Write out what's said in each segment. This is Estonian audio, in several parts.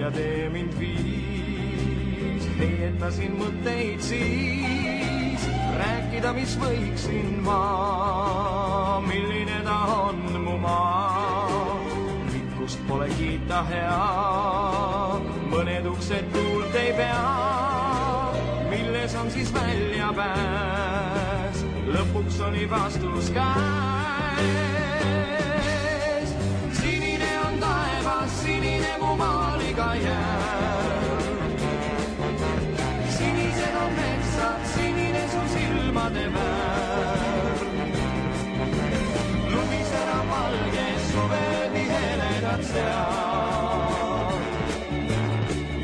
ja tee mind viis. Veetasin mõtteid siis, rääkida, mis võiksin ma, milline ta on mu maa. Rikkust pole kiita hea, mõned uksed tuult ei pea. Milles on siis väljapääs, lõpuks oli vastus käes. Sinine on taevas, sinine mu maaliga järv. Sinised on metsad, sinine su silmade värv. Lumisena valge, suveni heledad seal.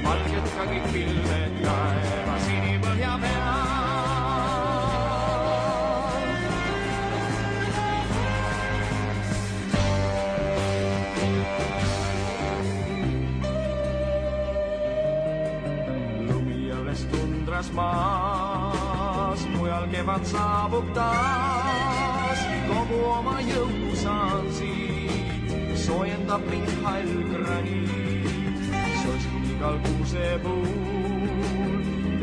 Valged ka kõik pilved taeva sinipõhja peal. Tundras maas, mujal kevad saabub taas. Kogu oma jõu saan siit, soojendab mind hall graniit. Sõsku igal kuusepuul,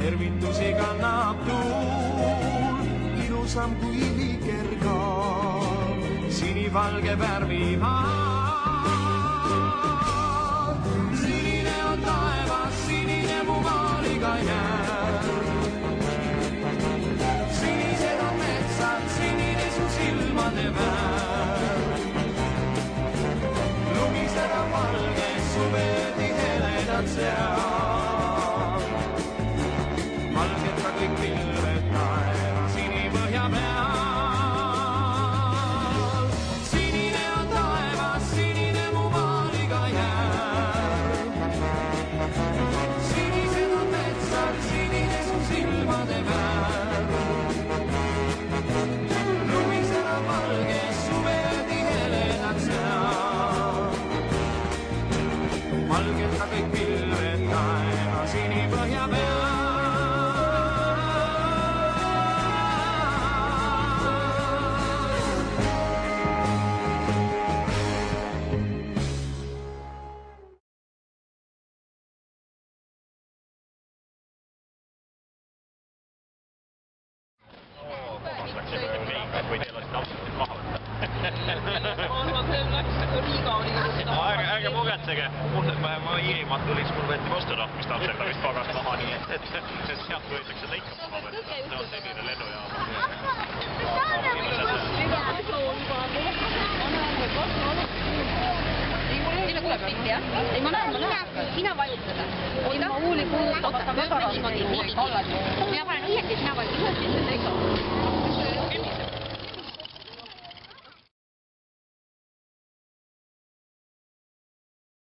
tervitusi kannab tuul. Ilusam kui vikerkaal, sinivalge värvimaal. Sinine on taevas, sinine mu maaliga järv. Sinised on metsad, sinine su silmade värv. Lumisena valge, suvedi heledad seal. Valged ka kõik pilved taeva sinipõhja peal. Sinine on taevas, sinine mu maaliga järv. Sinised on metsad, sinine su silmade värv. Lumisena valge, suvedi heledad seal. Valged ka kõik pilved taeva sinipõhja peal. Või teil olid absoluutselt maha võtta? Ärge mugetsege, ma Iirimaalt tuliks, mul võeti vastu tahmist Amsterdamist pagast maha, nii et sealt võetakse seda ikka maha võtta. See on selline lennujaam. Sina tuleb pilti, jah? Ei, ma näen. Sina vajutada. Oi, ma huuli kuulutama, väga rasma tuua. Mina panen õieti, sina vajutada.